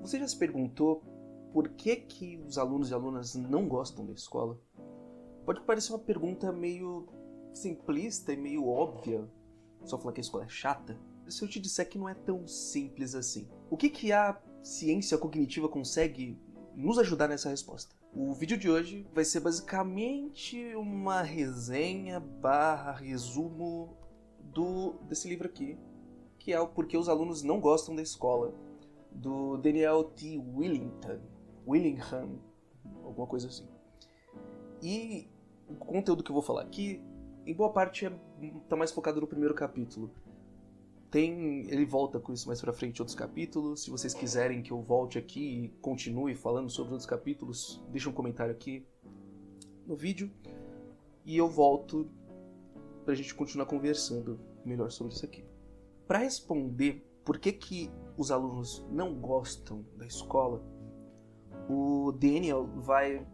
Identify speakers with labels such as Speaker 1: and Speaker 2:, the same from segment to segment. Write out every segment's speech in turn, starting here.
Speaker 1: Você já se perguntou por que os alunos e alunas não gostam da escola? Pode parecer uma pergunta meio simplista e meio óbvia, só falar que a escola é chata. Se eu te disser que não é tão simples assim. O que a ciência cognitiva consegue nos ajudar nessa resposta? O vídeo de hoje vai ser basicamente uma resenha / resumo desse livro aqui, que é o Porquê os Alunos Não Gostam da Escola, do Daniel T. Willingham, alguma coisa assim. E o conteúdo que eu vou falar aqui, em boa parte, tá mais focado no primeiro capítulo. Ele volta com isso mais pra frente em outros capítulos. Se vocês quiserem que eu volte aqui e continue falando sobre outros capítulos, deixa um comentário aqui no vídeo. E eu volto pra gente continuar conversando melhor sobre isso aqui. Para responder por que os alunos não gostam da escola, o Daniel vai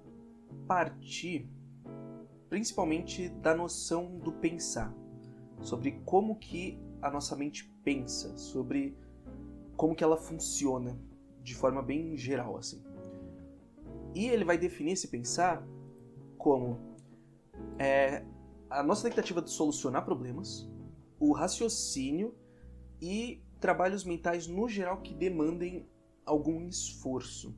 Speaker 1: partir principalmente da noção do pensar, sobre como que a nossa mente pensa, sobre como que ela funciona de forma bem geral, assim. E ele vai definir esse pensar como a nossa tentativa de solucionar problemas, o raciocínio e trabalhos mentais no geral que demandem algum esforço.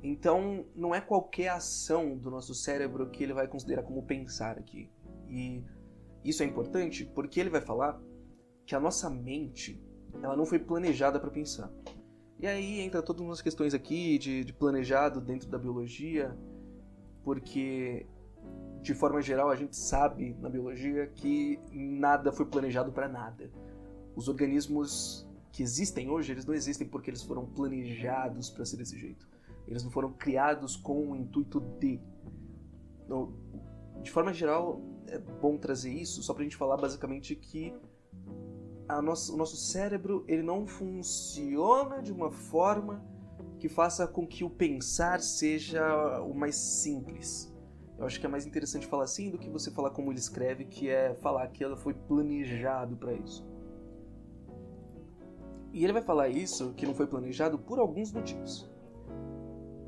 Speaker 1: Então, não é qualquer ação do nosso cérebro que ele vai considerar como pensar aqui. E isso é importante porque ele vai falar que a nossa mente, ela não foi planejada para pensar. E aí entra todas umas questões aqui de planejado dentro da biologia, porque de forma geral a gente sabe na biologia que nada foi planejado para nada. Os organismos que existem hoje, eles não existem porque eles foram planejados para ser desse jeito. Eles não foram criados com o intuito de. Então, de forma geral, é bom trazer isso só pra gente falar basicamente que o nosso cérebro ele não funciona de uma forma que faça com que o pensar seja o mais simples. Eu acho que é mais interessante falar assim do que você falar como ele escreve, que é falar que ela foi planejado para isso. E ele vai falar isso, que não foi planejado, por alguns motivos.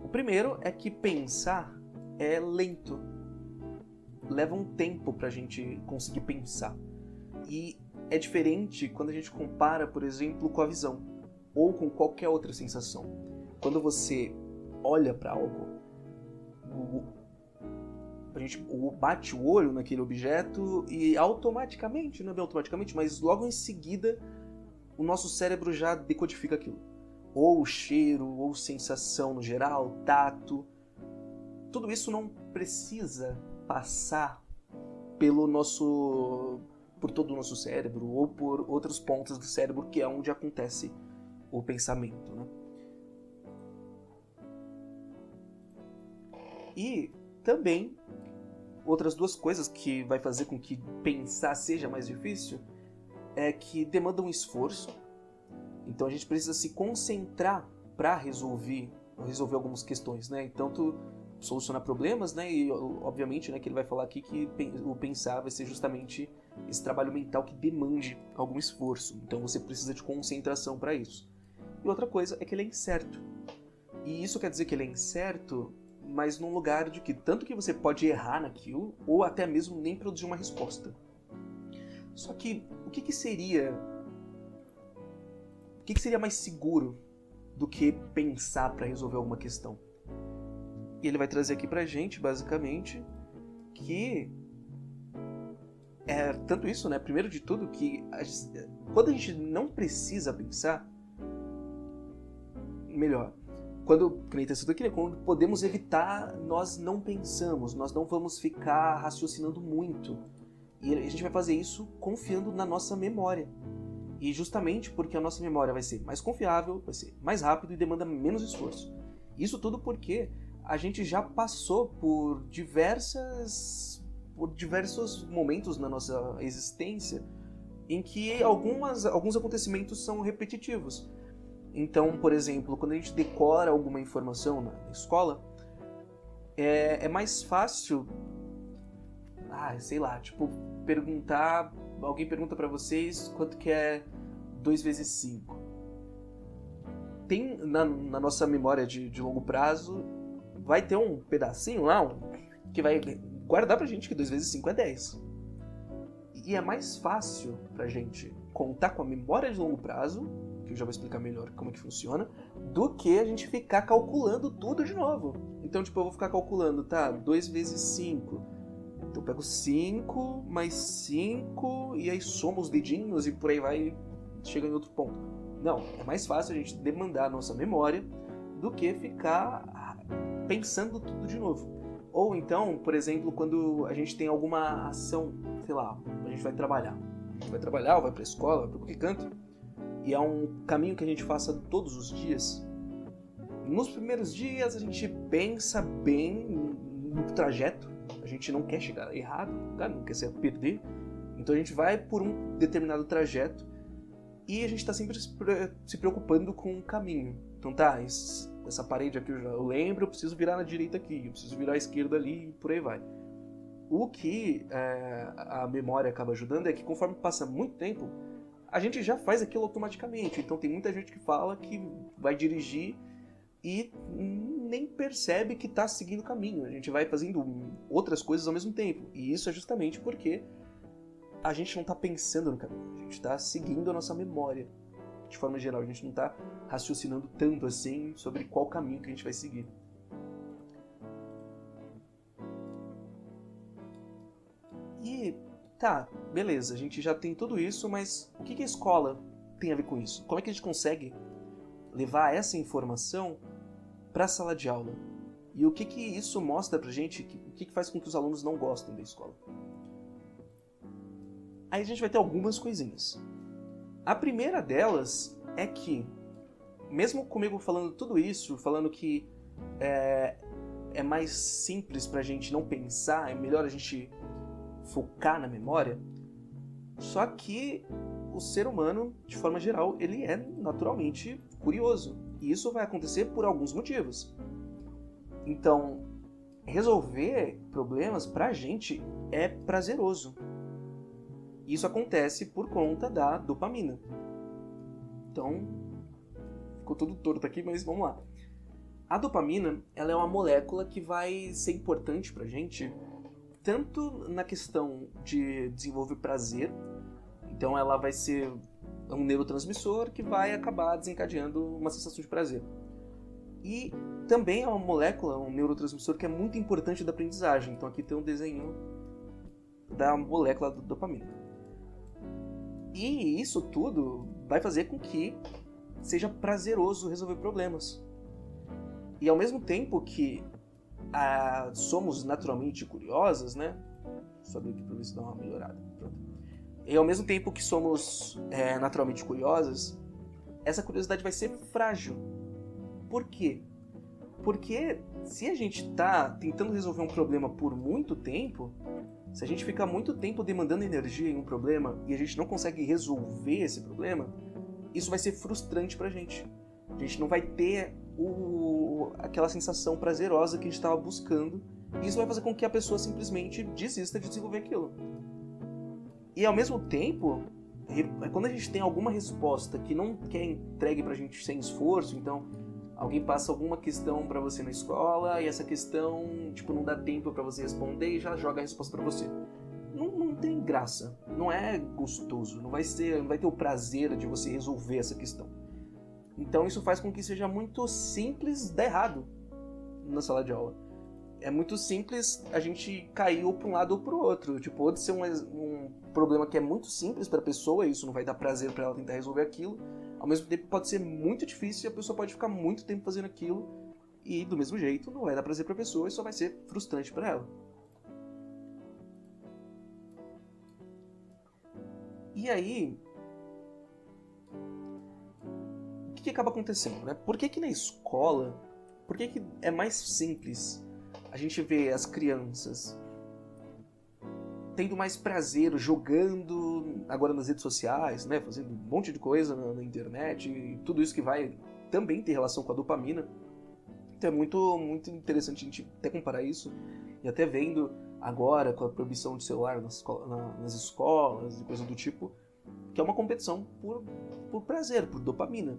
Speaker 1: O primeiro é que pensar é lento. Leva um tempo pra gente conseguir pensar. E é diferente quando a gente compara, por exemplo, com a visão. Ou com qualquer outra sensação. Quando você olha pra algo, a gente bate o olho naquele objeto e automaticamente, não é bem automaticamente, mas logo em seguida, o nosso cérebro já decodifica aquilo. Ou cheiro, ou sensação no geral, tato. Tudo isso não precisa passar por todo o nosso cérebro ou por outros pontos do cérebro, que é onde acontece o pensamento, né? E também outras duas coisas que vai fazer com que pensar seja mais difícil é que demanda um esforço. Então a gente precisa se concentrar para resolver algumas questões, né? Tanto solucionar problemas, né? E obviamente, né, que ele vai falar aqui que o pensar vai ser justamente esse trabalho mental que demande algum esforço. Então você precisa de concentração para isso. E outra coisa é que ele é incerto. E isso quer dizer que ele é incerto, mas num lugar de que tanto que você pode errar naquilo ou até mesmo nem produzir uma resposta. Só que o que seria mais seguro do que pensar para resolver alguma questão? E ele vai trazer aqui pra gente, basicamente, que é tanto isso, né? Primeiro de tudo, que quando a gente não precisa pensar, melhor, quando podemos evitar, nós não pensamos, nós não vamos ficar raciocinando muito. E a gente vai fazer isso confiando na nossa memória. E justamente porque a nossa memória vai ser mais confiável, vai ser mais rápido e demanda menos esforço. Isso tudo porque a gente já passou por diversos momentos na nossa existência em que alguns acontecimentos são repetitivos. Então, por exemplo, quando a gente decora alguma informação na escola, é mais fácil, sei lá, tipo, alguém pergunta pra vocês quanto que é 2 vezes 5. tem na nossa memória de longo prazo, vai ter um pedacinho lá que vai guardar pra gente que 2 vezes 5 é 10. E é mais fácil pra gente contar com a memória de longo prazo, que eu já vou explicar melhor como é que funciona, do que a gente ficar calculando tudo de novo. Então, tipo, eu vou ficar calculando, tá, 2 vezes 5. Então eu pego 5 mais 5, e aí somo os dedinhos e por aí vai, chega em outro ponto. Não, é mais fácil a gente demandar a nossa memória do que ficar pensando tudo de novo. Ou então, por exemplo, quando a gente tem alguma ação, sei lá, a gente vai trabalhar. A gente vai trabalhar, ou vai pra escola, vai pra qualquer canto, e é um caminho que a gente faça todos os dias. Nos primeiros dias a gente pensa bem no trajeto, a gente não quer chegar errado, tá? Não quer se perder, então a gente vai por um determinado trajeto e a gente está sempre se preocupando com o caminho. Então tá, essa parede aqui eu lembro, eu preciso virar na direita aqui, eu preciso virar à esquerda ali e por aí vai. O que a memória acaba ajudando é que conforme passa muito tempo, a gente já faz aquilo automaticamente. Então tem muita gente que fala que vai dirigir e nem percebe que está seguindo o caminho. A gente vai fazendo outras coisas ao mesmo tempo. E isso é justamente porque a gente não está pensando no caminho. A gente está seguindo a nossa memória. De forma geral, a gente não está raciocinando tanto assim sobre qual caminho que a gente vai seguir. E tá, beleza, a gente já tem tudo isso, mas o que a escola tem a ver com isso? Como é que a gente consegue levar essa informação para a sala de aula? E o que isso mostra pra gente, o que faz com que os alunos não gostem da escola? Aí a gente vai ter algumas coisinhas. A primeira delas é que, mesmo comigo falando tudo isso, falando que é mais simples pra gente não pensar, é melhor a gente focar na memória, só que o ser humano, de forma geral, ele é naturalmente curioso. E isso vai acontecer por alguns motivos. Então, resolver problemas pra gente é prazeroso. Isso acontece por conta da dopamina. Então, ficou tudo torto aqui, mas vamos lá. A dopamina, ela é uma molécula que vai ser importante pra gente tanto na questão de desenvolver prazer, então ela vai ser um neurotransmissor que vai acabar desencadeando uma sensação de prazer. E também é uma molécula, um neurotransmissor que é muito importante da aprendizagem. Então aqui tem um desenho da molécula da dopamina. E isso tudo vai fazer com que seja prazeroso resolver problemas. E ao mesmo tempo que somos naturalmente curiosas, né? Só abrir aqui pra ver se dá uma melhorada. Pronto. E ao mesmo tempo que somos naturalmente curiosas, essa curiosidade vai ser frágil. Por quê? Porque se a gente está tentando resolver um problema por muito tempo, se a gente ficar muito tempo demandando energia em um problema e a gente não consegue resolver esse problema, isso vai ser frustrante pra gente. A gente não vai ter aquela sensação prazerosa que a gente estava buscando, e isso vai fazer com que a pessoa simplesmente desista de desenvolver aquilo. E ao mesmo tempo, quando a gente tem alguma resposta que não quer entregue pra gente sem esforço, então alguém passa alguma questão pra você na escola e essa questão não dá tempo pra você responder e já joga a resposta pra você. Não tem graça, não é gostoso, não vai ter o prazer de você resolver essa questão. Então isso faz com que seja muito simples dar errado na sala de aula. É muito simples a gente cair ou para um lado ou para o outro. Pode ser um problema que é muito simples para a pessoa e isso não vai dar prazer para ela tentar resolver aquilo. Ao mesmo tempo pode ser muito difícil e a pessoa pode ficar muito tempo fazendo aquilo e do mesmo jeito não vai dar prazer para a pessoa e só vai ser frustrante para ela. E aí, o que acaba acontecendo, né? Por que na escola, por que é mais simples a gente ver as crianças tendo mais prazer jogando agora nas redes sociais, né? Fazendo um monte de coisa na internet e tudo isso que vai também ter relação com a dopamina. Então é muito, muito interessante a gente até comparar isso e até vendo agora com a proibição de celular nas escolas e coisa do tipo, que é uma competição por prazer, por dopamina.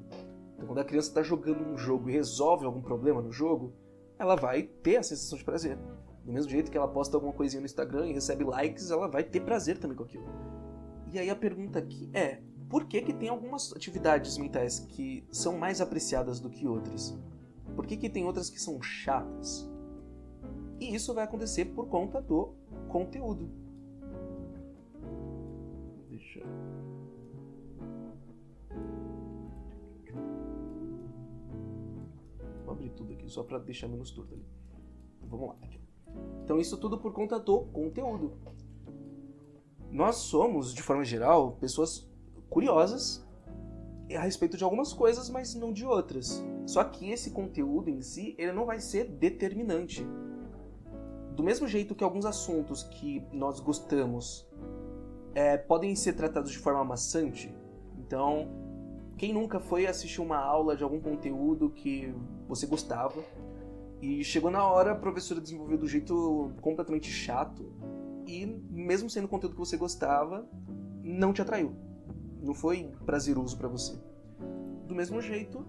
Speaker 1: Então, quando a criança está jogando um jogo e resolve algum problema no jogo, ela vai ter a sensação de prazer. Do mesmo jeito que ela posta alguma coisinha no Instagram e recebe likes, ela vai ter prazer também com aquilo. E aí a pergunta aqui é, por que tem algumas atividades mentais que são mais apreciadas do que outras? Por que tem outras que são chatas? E isso vai acontecer por conta do conteúdo. Deixa eu... Vou abrir tudo aqui, só para deixar menos torto ali. Vamos lá. Aqui. Então isso tudo por conta do conteúdo. Nós somos, de forma geral, pessoas curiosas a respeito de algumas coisas, mas não de outras. Só que esse conteúdo em si, ele não vai ser determinante. Do mesmo jeito que alguns assuntos que nós gostamos podem ser tratados de forma maçante, então, quem nunca foi assistir uma aula de algum conteúdo que você gostava e chegou na hora, a professora desenvolveu do jeito completamente chato e, mesmo sendo conteúdo que você gostava, não te atraiu. Não foi prazeroso para você. Do mesmo jeito,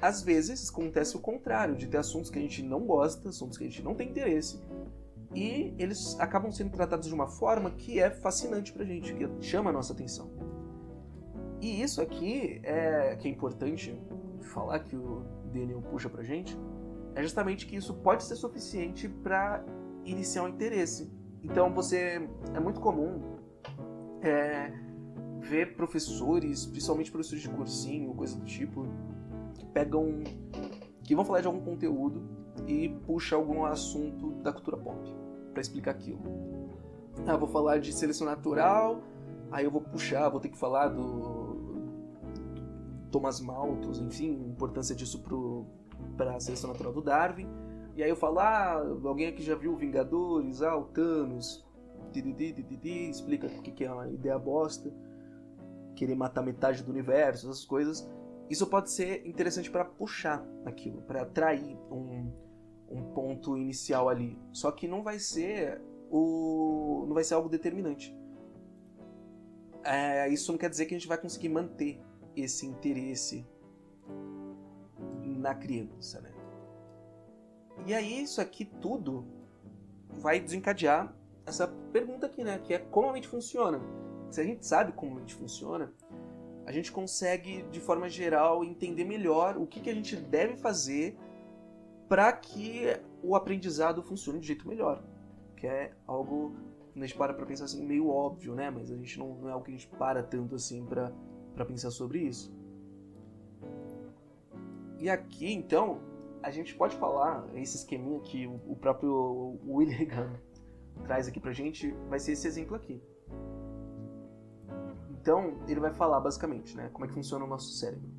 Speaker 1: às vezes acontece o contrário, de ter assuntos que a gente não gosta, assuntos que a gente não tem interesse, e eles acabam sendo tratados de uma forma que é fascinante pra gente, que chama a nossa atenção. E isso aqui que é importante falar, que o Daniel puxa pra gente, é justamente que isso pode ser suficiente para iniciar um interesse. Então é muito comum ver professores, principalmente professores de cursinho, coisa do tipo, que vão falar de algum conteúdo e puxa algum assunto da cultura pop para explicar aquilo. Vou falar de seleção natural, aí eu vou ter que falar do Thomas Malthus, enfim, a importância disso para a seleção natural do Darwin. E aí eu falo, alguém aqui já viu Vingadores, o Thanos, explica o que é uma ideia bosta, querer matar metade do universo, essas coisas. Isso pode ser interessante para puxar aquilo, para atrair um ponto inicial ali. Só que não vai ser algo determinante. Isso não quer dizer que a gente vai conseguir manter esse interesse na criança, né? E aí isso aqui tudo vai desencadear essa pergunta aqui, né? Que é como a mente funciona. Se a gente sabe como a mente funciona, a gente consegue, de forma geral, entender melhor o que a gente deve fazer para que o aprendizado funcione de jeito melhor. Que é algo que a gente para pensar assim, meio óbvio, né? Mas a gente não é algo que a gente para tanto assim para pensar sobre isso. E aqui, então, a gente pode falar, esse esqueminha que o próprio Willingham traz aqui pra gente, vai ser esse exemplo aqui. Então, ele vai falar basicamente, né, como é que funciona o nosso cérebro.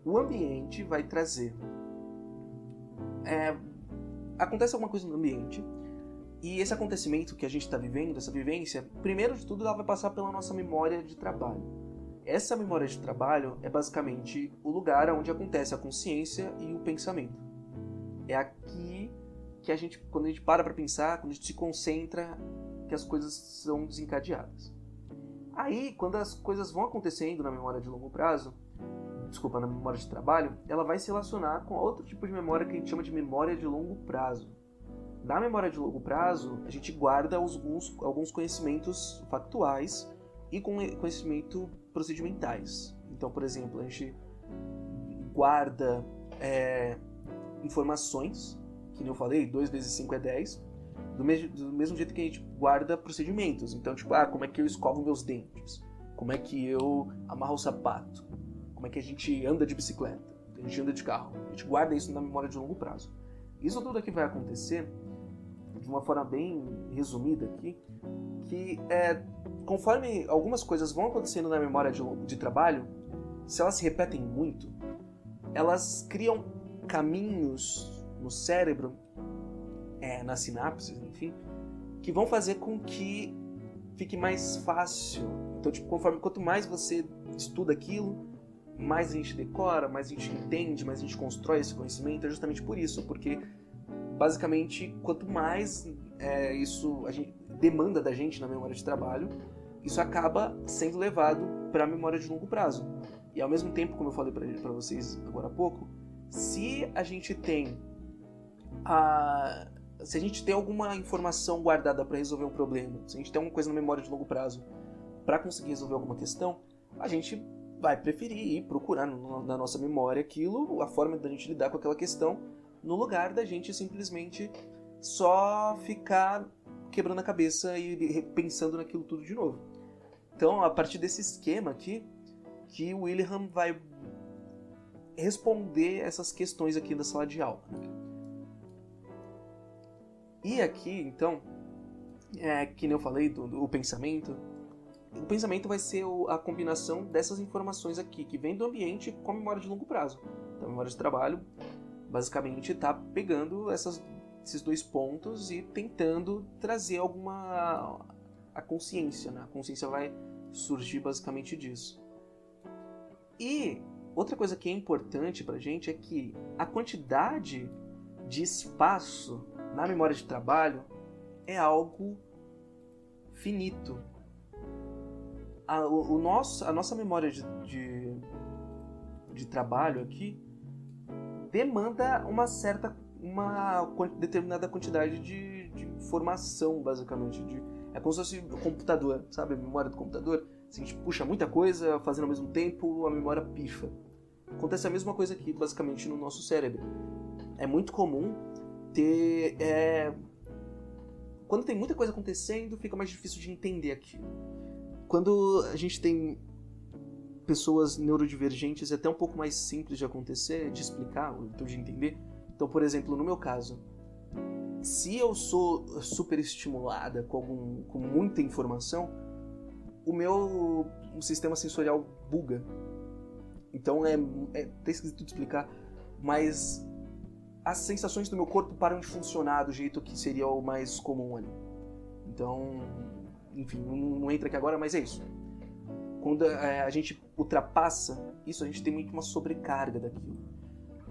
Speaker 1: O ambiente vai trazer... acontece alguma coisa no ambiente, e esse acontecimento que a gente está vivendo, essa vivência, primeiro de tudo, ela vai passar pela nossa memória de trabalho. Essa memória de trabalho é basicamente o lugar onde acontece a consciência e o pensamento. É aqui que quando a gente para pensar, quando a gente se concentra, que as coisas são desencadeadas. Aí, quando as coisas vão acontecendo na memória de longo prazo, na memória de trabalho, ela vai se relacionar com outro tipo de memória que a gente chama de memória de longo prazo. Na memória de longo prazo, a gente guarda alguns conhecimentos factuais e conhecimento procedimentais. Então, por exemplo, a gente guarda informações, que nem eu falei, 2 vezes 5 é 10, do mesmo jeito que a gente guarda procedimentos. Então, como é que eu escovo meus dentes? Como é que eu amarro o sapato? Como é que a gente anda de bicicleta? A gente anda de carro? A gente guarda isso na memória de longo prazo. Isso tudo aqui vai acontecer de uma forma bem resumida aqui, que conforme algumas coisas vão acontecendo na memória de trabalho, se elas se repetem muito, elas criam caminhos no cérebro, nas sinapses, enfim, que vão fazer com que fique mais fácil. Então, quanto mais você estuda aquilo, mais a gente decora, mais a gente entende, mais a gente constrói esse conhecimento. É justamente por isso, porque basicamente, quanto mais isso a gente demanda da gente na memória de trabalho, isso acaba sendo levado para a memória de longo prazo. E ao mesmo tempo, como eu falei para vocês agora há pouco, se a gente tem alguma informação guardada para resolver um problema, se a gente tem alguma coisa na memória de longo prazo para conseguir resolver alguma questão, a gente vai preferir ir procurar na nossa memória aquilo, a forma da gente lidar com aquela questão, no lugar da gente simplesmente só ficar quebrando a cabeça e pensando naquilo tudo de novo. Então, a partir desse esquema aqui, que o Wilhelm vai responder essas questões aqui da sala de aula. E aqui, então, que nem eu falei do pensamento, o pensamento vai ser a combinação dessas informações aqui, que vem do ambiente com a memória de longo prazo. Então, a memória de trabalho, basicamente, está pegando esses dois pontos e tentando trazer a consciência, né? A consciência vai surgir basicamente disso. E outra coisa que é importante pra gente é que a quantidade de espaço na memória de trabalho é algo finito. A nossa memória de trabalho aqui demanda uma determinada quantidade de informação, basicamente. É como se fosse o computador, sabe? A memória do computador. Se a gente puxa muita coisa fazendo ao mesmo tempo, a memória pifa. Acontece a mesma coisa aqui, basicamente, no nosso cérebro. É muito comum ter... Quando tem muita coisa acontecendo, fica mais difícil de entender aquilo. Quando a gente tem pessoas neurodivergentes, é até um pouco mais simples de acontecer, de explicar, ou então de entender. Então, por exemplo, no meu caso, se eu sou super estimulada com muita informação, o meu sistema sensorial buga. Então é até esquisito de explicar, mas as sensações do meu corpo param de funcionar do jeito que seria o mais comum ali. Então, enfim, não entra aqui agora, mas é isso. Quando a gente ultrapassa isso, a gente tem muito uma sobrecarga daquilo.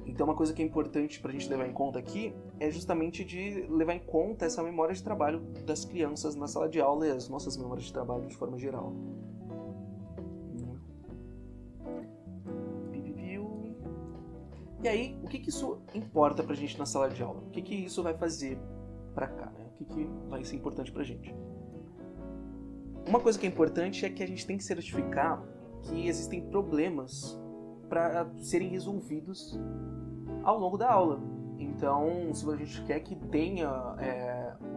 Speaker 1: Então uma coisa que é importante pra gente levar em conta aqui é justamente de levar em conta essa memória de trabalho das crianças na sala de aula e as nossas memórias de trabalho de forma geral. E aí, o que isso importa pra gente na sala de aula? O que isso vai fazer pra cá, né? O que vai ser importante pra gente? Uma coisa que é importante é que a gente tem que certificar que existem problemas para serem resolvidos ao longo da aula. Então, se a gente quer que tenha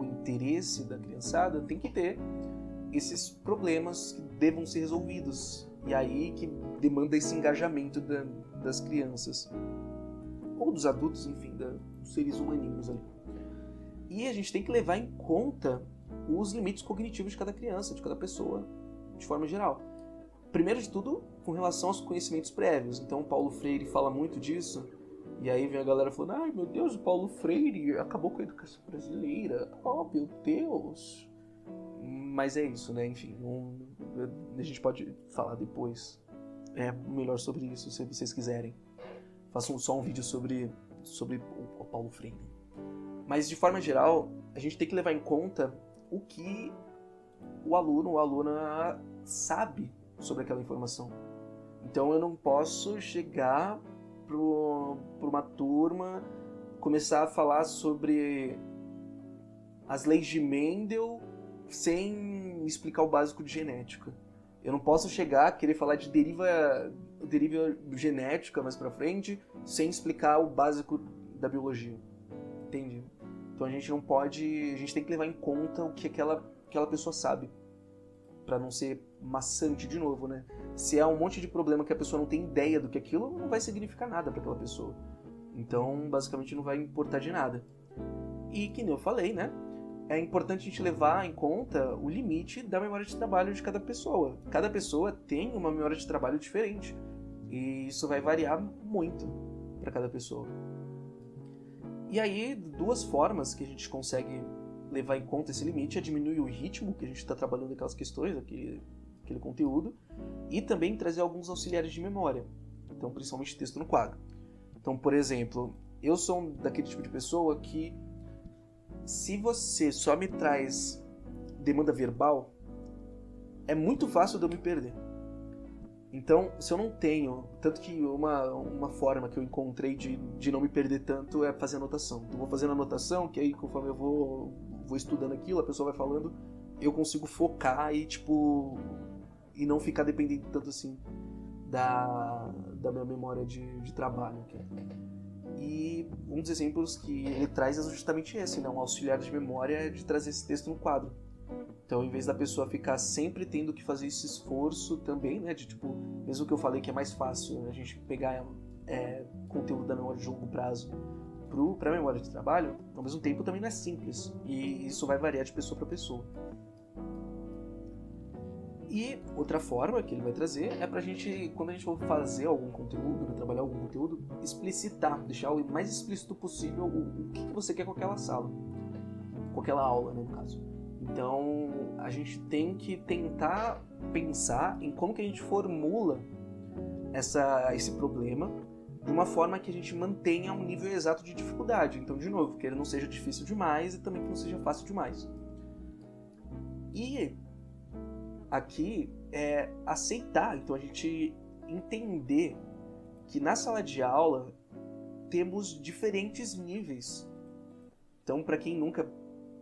Speaker 1: o interesse da criançada, tem que ter esses problemas que devam ser resolvidos. E aí que demanda esse engajamento das crianças. Ou dos adultos, enfim, dos seres humaninhos ali. E a gente tem que levar em conta os limites cognitivos de cada criança, de cada pessoa, de forma geral. Primeiro de tudo, com relação aos conhecimentos prévios. Então, Paulo Freire fala muito disso. E aí vem a galera falando, ai meu Deus, o Paulo Freire acabou com a educação brasileira. Oh, meu Deus. Mas é isso, né? Enfim, a gente pode falar depois melhor sobre isso, se vocês quiserem. Faço só um vídeo sobre o Paulo Freire. Mas, de forma geral, a gente tem que levar em conta o que o aluno ou a aluna sabe sobre aquela informação. Então, eu não posso chegar para uma turma, começar a falar sobre as leis de Mendel sem explicar o básico de genética. Eu não posso chegar, querer falar de deriva genética mais pra frente, sem explicar o básico da biologia. Entende? Então a gente tem que levar em conta o que aquela pessoa sabe, pra não ser maçante de novo, né? Se é um monte de problema que a pessoa não tem ideia do que é aquilo, não vai significar nada pra aquela pessoa. Então, basicamente, não vai importar de nada. E, que nem eu falei, né? É importante a gente levar em conta o limite da memória de trabalho de cada pessoa. Cada pessoa tem uma memória de trabalho diferente. E isso vai variar muito para cada pessoa. E aí, duas formas que a gente consegue levar em conta esse limite é diminuir o ritmo que a gente está trabalhando aquelas questões, aquele conteúdo, e também trazer alguns auxiliares de memória. Então, principalmente texto no quadro. Então, por exemplo, eu sou daquele tipo de pessoa que, se você só me traz demanda verbal, é muito fácil de eu me perder. Então, se eu não tenho... Tanto que uma forma que eu encontrei de não me perder tanto é fazer anotação. Então, vou fazendo anotação, que aí conforme eu vou estudando aquilo, a pessoa vai falando, eu consigo focar e, tipo... E não ficar dependendo tanto, assim, da minha memória de trabalho. E um dos exemplos que ele traz é justamente esse, né? Um auxiliar de memória de trazer esse texto no quadro. Então, em vez da pessoa ficar sempre tendo que fazer esse esforço também, né? De, tipo, mesmo que eu falei que é mais fácil a gente pegar conteúdo da memória de longo prazo para a memória de trabalho, ao mesmo tempo também não é simples. E isso vai variar de pessoa para pessoa. E outra forma que ele vai trazer é pra gente, quando a gente for fazer algum conteúdo, né, trabalhar algum conteúdo, explicitar, deixar o mais explícito possível o que você quer com aquela sala, com aquela aula, né, no caso. Então, a gente tem que tentar pensar em como que a gente formula esse problema de uma forma que a gente mantenha um nível exato de dificuldade. Então, de novo, que ele não seja difícil demais e também que não seja fácil demais. E aqui é aceitar, então a gente entender que na sala de aula temos diferentes níveis. Então, para quem nunca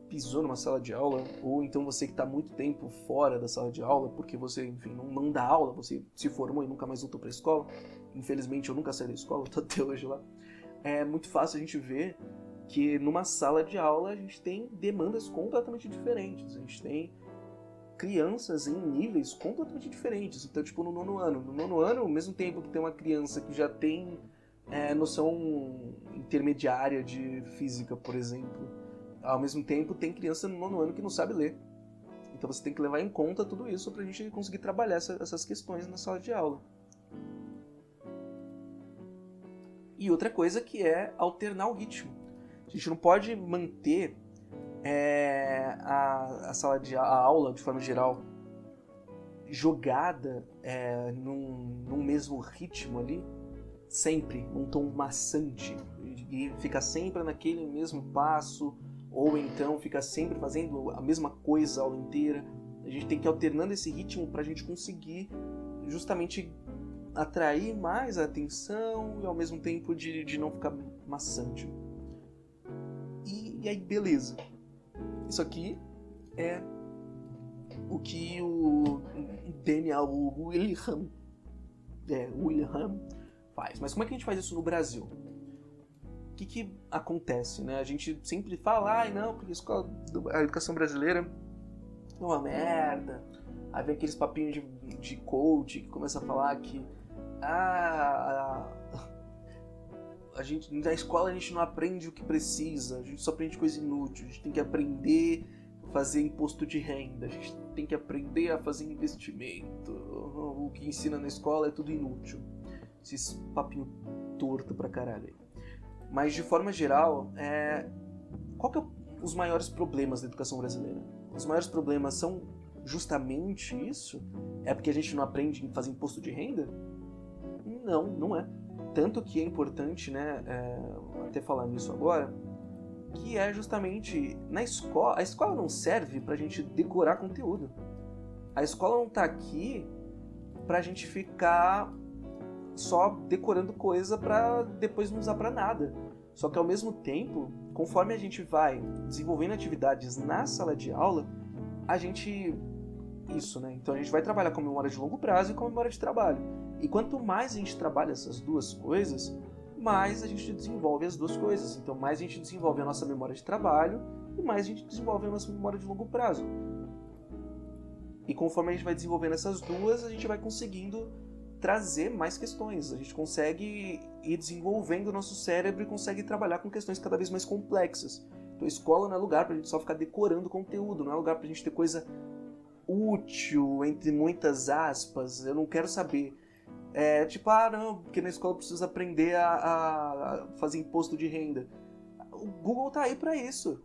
Speaker 1: pisou numa sala de aula, ou então você que está muito tempo fora da sala de aula, porque você, enfim, não dá aula, você se formou e nunca mais voltou para a escola, infelizmente eu nunca saí da escola, estou até hoje lá, é muito fácil a gente ver que numa sala de aula a gente tem demandas completamente diferentes, a gente tem crianças em níveis completamente diferentes. Então, tipo, no nono ano, ao mesmo tempo que tem uma criança que já tem noção intermediária de física, por exemplo, ao mesmo tempo tem criança no nono ano que não sabe ler. Então você tem que levar em conta tudo isso pra gente conseguir trabalhar essas questões na sala de aula. E outra coisa que é alternar o ritmo. A gente não pode manter a aula, de forma geral, jogada num mesmo ritmo ali, sempre, num tom maçante, e ficar sempre naquele mesmo passo, ou então ficar sempre fazendo a mesma coisa a aula inteira. A gente tem que ir alternando esse ritmo para a gente conseguir justamente atrair mais a atenção e ao mesmo tempo de não ficar maçante. E aí, beleza. Isso aqui é o que o Daniel Wilhelm faz. Mas como é que a gente faz isso no Brasil? O que acontece, né? A gente sempre fala, não, porque a educação brasileira é uma merda. Aí vem aqueles papinhos de coach que começa a falar que na escola a gente não aprende o que precisa, a gente só aprende coisa inútil, a gente tem que aprender a fazer imposto de renda, a gente tem que aprender a fazer investimento, o que ensina na escola é tudo inútil. Esses papinhos torto pra caralho aí. Mas de forma geral, qual que é os maiores problemas da educação brasileira? Os maiores problemas são justamente isso? É porque a gente não aprende a fazer imposto de renda? Não é. Tanto que é importante, né, até falar nisso agora, que é justamente na escola. A escola não serve pra gente decorar conteúdo. A escola não tá aqui pra gente ficar só decorando coisa pra depois não usar pra nada. Só que ao mesmo tempo, conforme a gente vai desenvolvendo atividades na sala de aula, a gente... Isso, né? Então a gente vai trabalhar com memória de longo prazo e com memória de trabalho. E quanto mais a gente trabalha essas duas coisas, mais a gente desenvolve as duas coisas. Então mais a gente desenvolve a nossa memória de trabalho e mais a gente desenvolve a nossa memória de longo prazo. E conforme a gente vai desenvolvendo essas duas, a gente vai conseguindo trazer mais questões. A gente consegue ir desenvolvendo o nosso cérebro e consegue trabalhar com questões cada vez mais complexas. Então a escola não é lugar pra gente só ficar decorando conteúdo, não é lugar pra gente ter coisa útil, entre muitas aspas. Eu não quero saber. Não, porque na escola precisa aprender a fazer imposto de renda. O Google tá aí pra isso.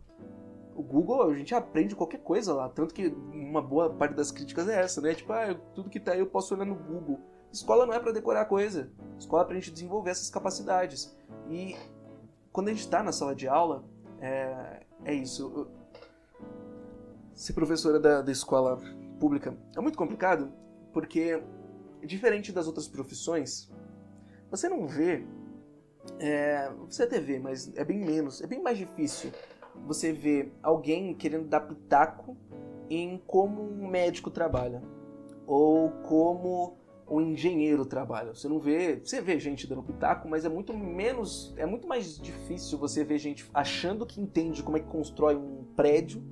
Speaker 1: O Google, a gente aprende qualquer coisa lá, tanto que uma boa parte das críticas é essa, né? Tudo que tá aí eu posso olhar no Google. Escola não é pra decorar coisa. Escola é pra gente desenvolver essas capacidades. E quando a gente tá na sala de aula, é isso. Ser professora da escola pública é muito complicado, porque diferente das outras profissões, você não vê, você até vê, mas é bem menos, é bem mais difícil você ver alguém querendo dar pitaco em como um médico trabalha, ou como um engenheiro trabalha. Você vê gente dando pitaco, mas é muito mais difícil você ver gente achando que entende como é que constrói um prédio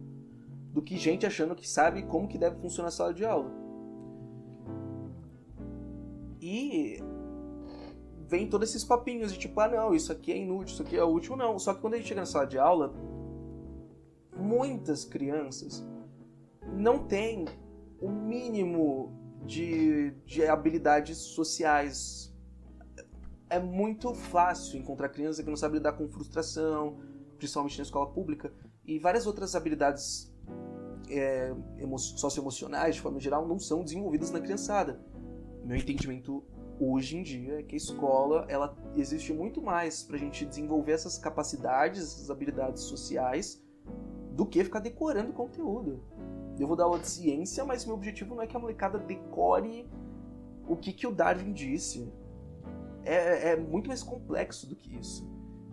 Speaker 1: do que gente achando que sabe como que deve funcionar a sala de aula. E vem todos esses papinhos de tipo, não, isso aqui é inútil, isso aqui é útil, não. Só que quando a gente chega na sala de aula, muitas crianças não têm o mínimo de habilidades sociais. É muito fácil encontrar criança que não sabe lidar com frustração, principalmente na escola pública, e várias outras habilidades socioemocionais, de forma geral, não são desenvolvidas na criançada. Meu entendimento hoje em dia é que a escola ela existe muito mais pra gente desenvolver essas capacidades, essas habilidades sociais, do que ficar decorando conteúdo. Eu vou dar aula de ciência, mas meu objetivo não é que a molecada decore o que o Darwin disse. É muito mais complexo do que isso.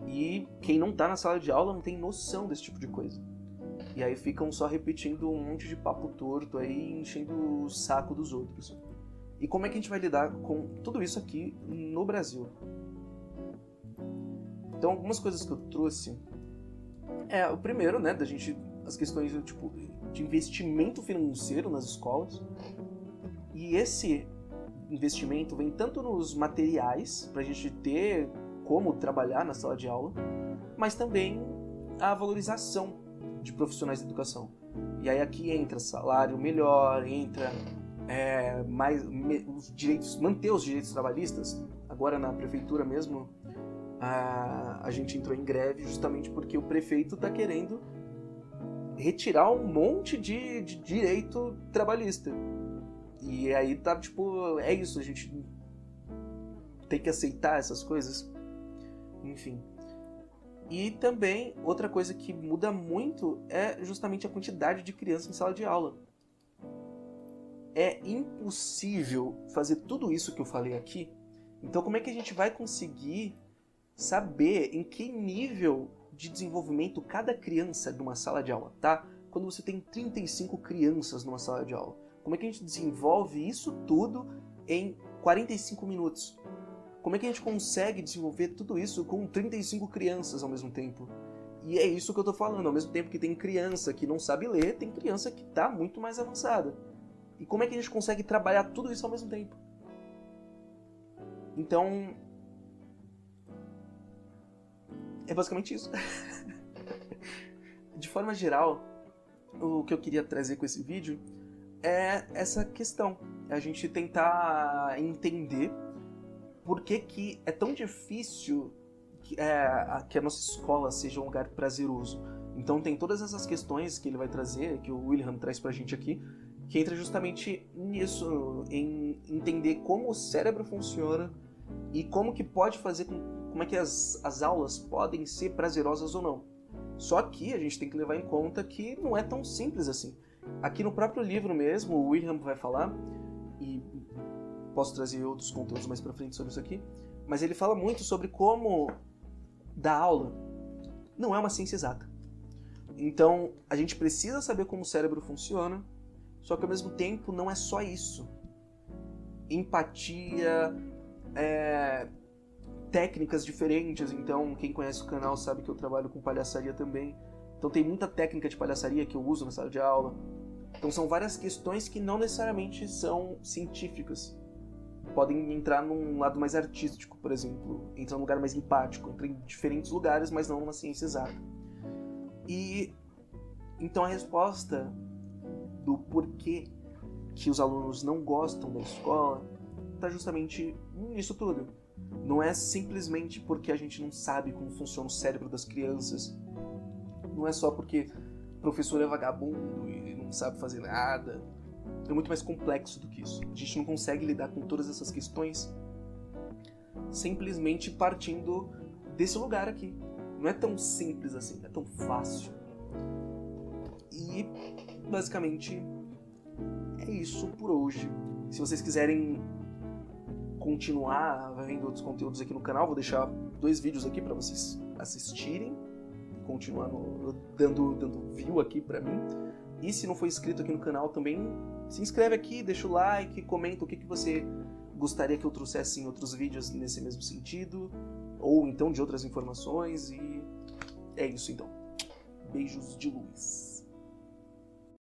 Speaker 1: E quem não tá na sala de aula não tem noção desse tipo de coisa. E aí ficam só repetindo um monte de papo torto aí, enchendo o saco dos outros. E como é que a gente vai lidar com tudo isso aqui no Brasil? Então, algumas coisas que eu trouxe o primeiro, né, da gente, as questões tipo, de investimento financeiro nas escolas. E esse investimento vem tanto nos materiais, pra gente ter como trabalhar na sala de aula, mas também a valorização de profissionais da educação. E aí aqui entra salário melhor, entra os direitos, manter os direitos trabalhistas. Agora na prefeitura mesmo, a gente entrou em greve justamente porque o prefeito está querendo retirar um monte de direito trabalhista. E aí tá tipo, é isso, a gente tem que aceitar essas coisas. Enfim. E também, outra coisa que muda muito é justamente a quantidade de crianças em sala de aula. É impossível fazer tudo isso que eu falei aqui. Então como é que a gente vai conseguir saber em que nível de desenvolvimento cada criança numa sala de aula tá? Quando você tem 35 crianças numa sala de aula. Como é que a gente desenvolve isso tudo em 45 minutos? Como é que a gente consegue desenvolver tudo isso com 35 crianças ao mesmo tempo? E é isso que eu tô falando, ao mesmo tempo que tem criança que não sabe ler, tem criança que tá muito mais avançada. E como é que a gente consegue trabalhar tudo isso ao mesmo tempo? Então, é basicamente isso. De forma geral, o que eu queria trazer com esse vídeo é essa questão. A gente tentar entender por que é tão difícil que a nossa escola seja um lugar prazeroso. Então tem todas essas questões que ele vai trazer, que o William traz pra gente aqui, que entra justamente nisso, em entender como o cérebro funciona e como que pode fazer, como é que as aulas podem ser prazerosas ou não. Só que a gente tem que levar em conta que não é tão simples assim. Aqui no próprio livro mesmo, o William vai falar, e posso trazer outros conteúdos mais pra frente sobre isso aqui, mas ele fala muito sobre como dar aula não é uma ciência exata. Então, a gente precisa saber como o cérebro funciona, só que ao mesmo tempo não é só isso. Empatia, técnicas diferentes, então quem conhece o canal sabe que eu trabalho com palhaçaria também. Então tem muita técnica de palhaçaria que eu uso na sala de aula. Então são várias questões que não necessariamente são científicas. Podem entrar num lado mais artístico, por exemplo, entrar num lugar mais empático, entrar em diferentes lugares, mas não numa ciência exata. E então a resposta do porquê que os alunos não gostam da escola está justamente nisso tudo. Não é simplesmente porque a gente não sabe como funciona o cérebro das crianças. Não é só porque o professor é vagabundo e não sabe fazer nada. É muito mais complexo do que isso. A gente não consegue lidar com todas essas questões simplesmente partindo desse lugar aqui. Não é tão simples assim, não é tão fácil. E, basicamente, é isso por hoje. Se vocês quiserem continuar vendo outros conteúdos aqui no canal, vou deixar 2 vídeos aqui para vocês assistirem e continuar dando view aqui para mim. E se não for inscrito aqui no canal também, se inscreve aqui, deixa o like, comenta o que você gostaria que eu trouxesse em outros vídeos nesse mesmo sentido, ou então de outras informações, e é isso então. Beijos de luz.